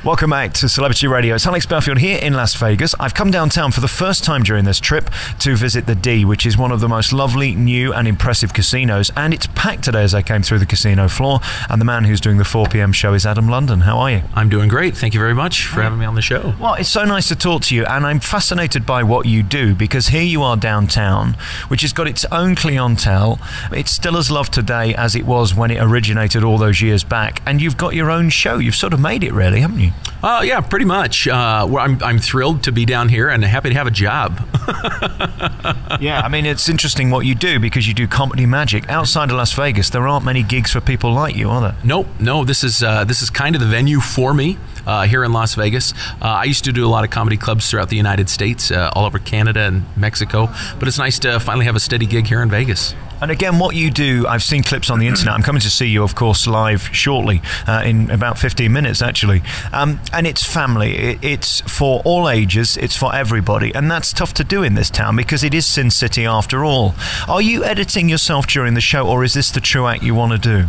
Welcome back to Celebrity Radio. It's Alex Belfield here in Las Vegas. I've come downtown for the first time during this trip to visit the D, which is one of the most lovely, new and impressive casinos. And it's packed today as I came through the casino floor. And the man who's doing the 4 p.m. show is Adam London. How are you? I'm doing great. Thank you very much for having me on the show. Well, it's so nice to talk to you. And I'm fascinated by what you do, because here you are downtown, which has got its own clientele. It's still as loved today as it was when it originated all those years back. And you've got your own show. You've sort of made it, really, haven't you? Yeah, pretty much. I'm thrilled to be down here and happy to have a job. Yeah, I mean, it's interesting what you do, because you do comedy magic. Outside of Las Vegas, there aren't many gigs for people like you, are there? Nope, no. This is kind of the venue for me here in Las Vegas. I used to do a lot of comedy clubs throughout the United States, all over Canada and Mexico. But it's nice to finally have a steady gig here in Vegas. And again, what you do, I've seen clips on the internet. I'm coming to see you, of course, live shortly, in about 15 minutes, actually. And it's family. It's for all ages. It's for everybody. And that's tough to do in this town, because it is Sin City after all. Are you editing yourself during the show, or is this the true act you want to do?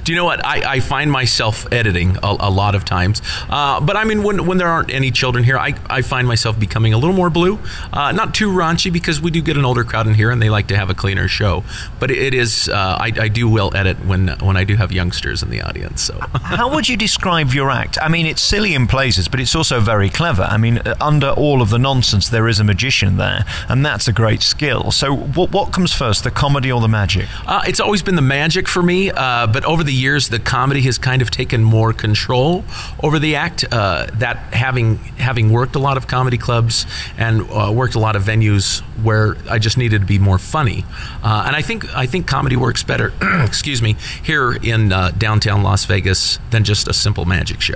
Do you know what? I find myself editing a lot of times. But I mean, when there aren't any children here, I find myself becoming a little more blue. Not too raunchy, because we do get an older crowd in here and they like to have a cleaner show. But it is, I do well edit when I do have youngsters in the audience. So. How would you describe your act? I mean, it's silly in places, but it's also very clever. I mean, under all of the nonsense, there is a magician there, and that's a great skill. So what comes first, the comedy or the magic? It's always been the magic for me, but over the years, the comedy has kind of taken more control over the act. That having worked a lot of comedy clubs and worked a lot of venues where I just needed to be more funny, and I think comedy works better, excuse me, here in downtown Las Vegas than just a simple magic show.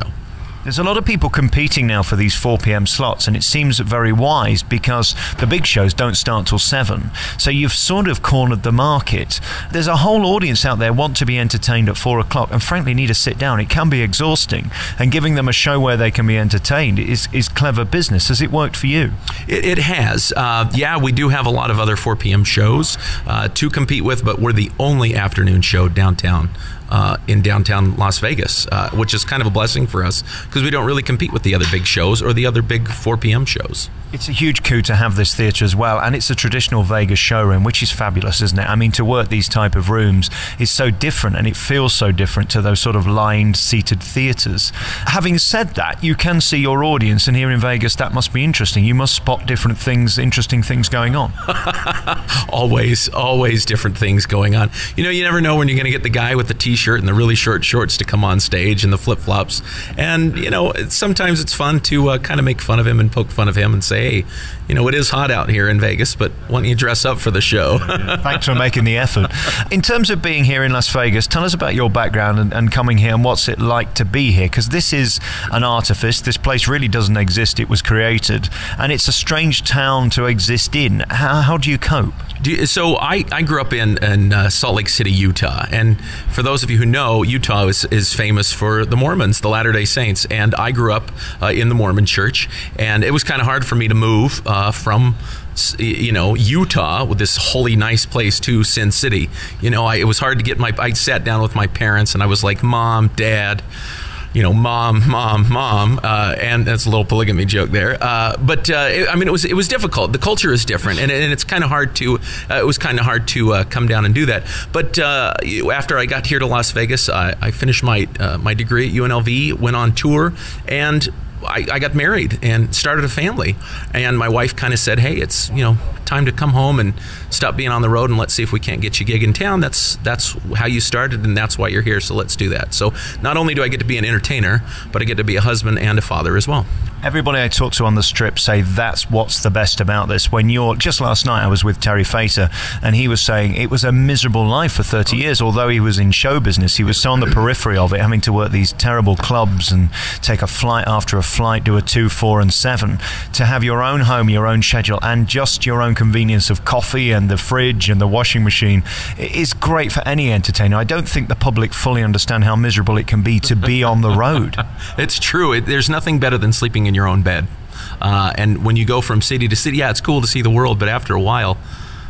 There's a lot of people competing now for these 4 p.m. slots, and it seems very wise, because the big shows don't start till 7. So you've sort of cornered the market. There's a whole audience out there want to be entertained at 4 o'clock and frankly need to sit down. It can be exhausting, and giving them a show where they can be entertained is clever business. Has it worked for you? It has. Yeah, we do have a lot of other 4 p.m. shows to compete with, but we're the only afternoon show downtown. In downtown Las Vegas, which is kind of a blessing for us, because we don't really compete with the other big shows or the other big 4 p.m. shows. It's a huge coup to have this theatre as well, and it's a traditional Vegas showroom, which is fabulous, isn't it? I mean, to work these type of rooms is so different, and it feels so different to those sort of lined, seated theatres. Having said that, you can see your audience, and here in Vegas, that must be interesting. You must spot different things, interesting things going on. Always different things going on. You know, you never know when you're going to get the guy with the t-shirt and the really short shorts to come on stage, and the flip-flops. And, you know, sometimes it's fun to kind of make fun of him and poke fun of him and say, hey, you know, it is hot out here in Vegas, but why don't you dress up for the show? Thanks for making the effort. In terms of being here in Las Vegas, tell us about your background and coming here, and what's it like to be here, because this is an artifice. This place really doesn't exist. It was created, and it's a strange town to exist in. How do you cope? So I grew up in Salt Lake City, Utah, and for those of you who know, Utah is famous for the Mormons, the Latter-day Saints, and I grew up in the Mormon church, and it was kind of hard for me to move from Utah, with this holy nice place, to Sin City. You know, it was hard to get I sat down with my parents and I was like, Mom, Dad, you know, mom, and that's a little polygamy joke there. But I mean, it was difficult. The culture is different, and it's kind of hard to. It was kind of hard to come down and do that. But after I got here to Las Vegas, I finished my degree at UNLV, went on tour, and I got married and started a family. And my wife kind of said, hey, it's, you know, time to come home and stop being on the road, and let's see if we can't get you a gig in town. That's how you started, and that's why you're here, so let's do that. So not only do I get to be an entertainer, but I get to be a husband and a father as well. Everybody I talk to on the Strip say that's what's the best about this. Just last night I was with Terry Fator, and he was saying it was a miserable life for 30 years. Although he was in show business, he was so on the periphery of it, having to work these terrible clubs and take a flight after a flight, do a 2, 4 and 7. To have your own home, your own schedule, and just your own convenience of coffee and the fridge and the washing machine is great for any entertainer. I don't think the public fully understand how miserable it can be to be on the road. It's true. There's nothing better than sleeping in your own bed. And when you go from city to city, yeah, it's cool to see the world, but after a while,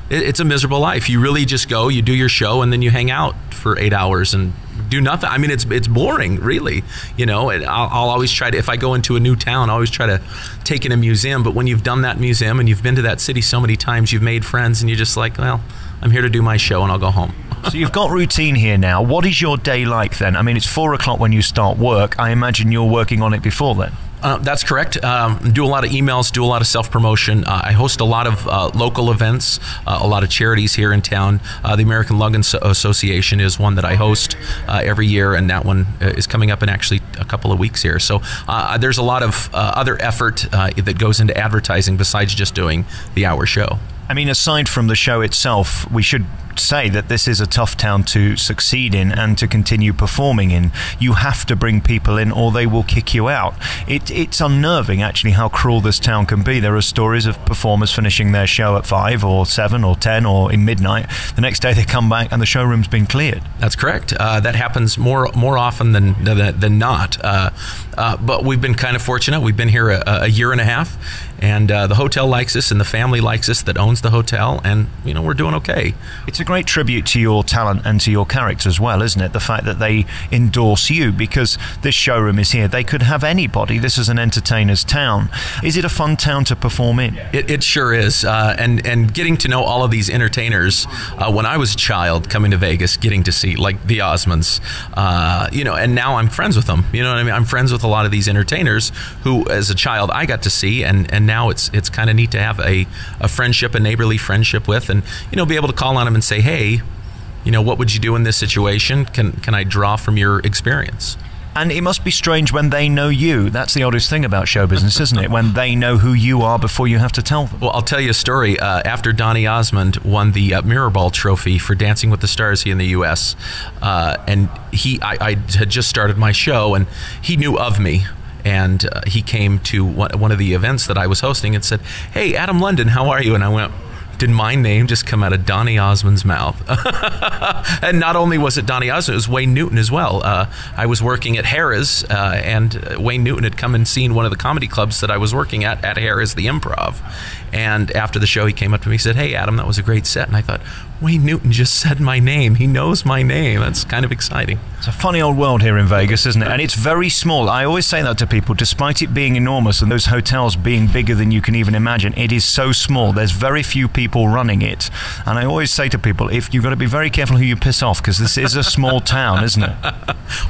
it's a miserable life. You really just go, you do your show, and then you hang out for 8 hours and do nothing. I mean, it's boring, really. You know, I'll always try to, if I go into a new town, I always try to take in a museum. But when you've done that museum and you've been to that city so many times, you've made friends, and you're just like, well, I'm here to do my show and I'll go home. So you've got routine here now. What is your day like then? I mean, it's 4 o'clock when you start work. I imagine you're working on it before then. That's correct. Do a lot of emails, do a lot of self-promotion. I host a lot of local events, a lot of charities here in town. The American Lung Association is one that I host every year, and that one is coming up in actually a couple of weeks here. So there's a lot of other effort that goes into advertising besides just doing the hour show. I mean, aside from the show itself, we should say that this is a tough town to succeed in and to continue performing in. You have to bring people in or they will kick you out. It's unnerving, actually, how cruel this town can be. There are stories of performers finishing their show at 5 or 7 or 10 or in midnight. The next day they come back and the showroom's been cleared. That's correct. That happens more often than not. But we've been kind of fortunate. We've been here a year and a half, and the hotel likes us and the family likes us that owns the hotel, and you know, we're doing okay. It's a great tribute to your talent and to your character as well, isn't it? The fact that they endorse you, because this showroom is here. They could have anybody. This is an entertainer's town. Is it a fun town to perform in? It sure is. And getting to know all of these entertainers, when I was a child coming to Vegas, getting to see like the Osmonds, you know, and now I'm friends with them. You know what I mean? I'm friends with a lot of these entertainers who, as a child, I got to see, and now it's kind of neat to have a friendship, a neighborly friendship with, and you know, be able to call on them and say, hey, you know, what would you do in this situation? Can I draw from your experience? And it must be strange when they know you. That's the oddest thing about show business, isn't it? When they know who you are before you have to tell them. Well, I'll tell you a story. After Donny Osmond won the Mirrorball Trophy for Dancing with the Stars here in the U.S., and I had just started my show, and he knew of me. And he came to one of the events that I was hosting and said, hey, Adam London, how are you? And I went, did my name just come out of Donny Osmond's mouth? And not only was it Donny Osmond, it was Wayne Newton as well. I was working at Harrah's, and Wayne Newton had come and seen one of the comedy clubs that I was working at Harrah's, the Improv. And after the show, he came up to me and said, hey, Adam, that was a great set. And I thought, Wayne Newton just said my name. He knows my name. That's kind of exciting. It's a funny old world here in Vegas, isn't it? And it's very small. I always say that to people, despite it being enormous and those hotels being bigger than you can even imagine, it is so small. There's very few people running it. And I always say to people, if you've got to be very careful who you piss off, because this is a small town, isn't it?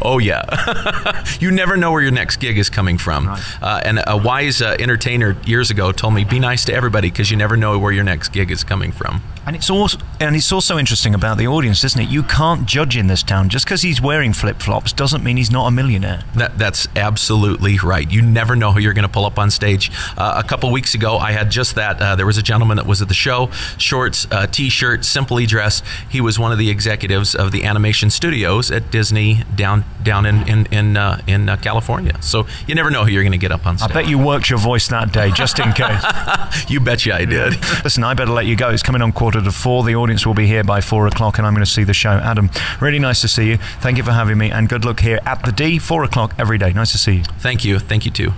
Oh, yeah. You never know where your next gig is coming from. Right. And a wise entertainer years ago told me, be nice to everybody, because you never know where your next gig is coming from. And it's also interesting about the audience, isn't it? You can't judge in this town. Just because he's wearing flip-flops doesn't mean he's not a millionaire. That's absolutely right. You never know who you're going to pull up on stage. A couple weeks ago, I had just that. There was a gentleman that was at the show, shorts, T-shirt, simply dressed. He was one of the executives of the animation studios at Disney down in California. So you never know who you're going to get up on stage. I bet you worked your voice that day, just in case. You betcha I did. Listen, I better let you go. It's coming on 3:45. The audience will be here by 4 o'clock, and I'm going to see the show. Adam, really nice to see you. Thank you for having me, and good luck here at the D, 4 o'clock every day. Nice to see you. Thank you. Thank you, too.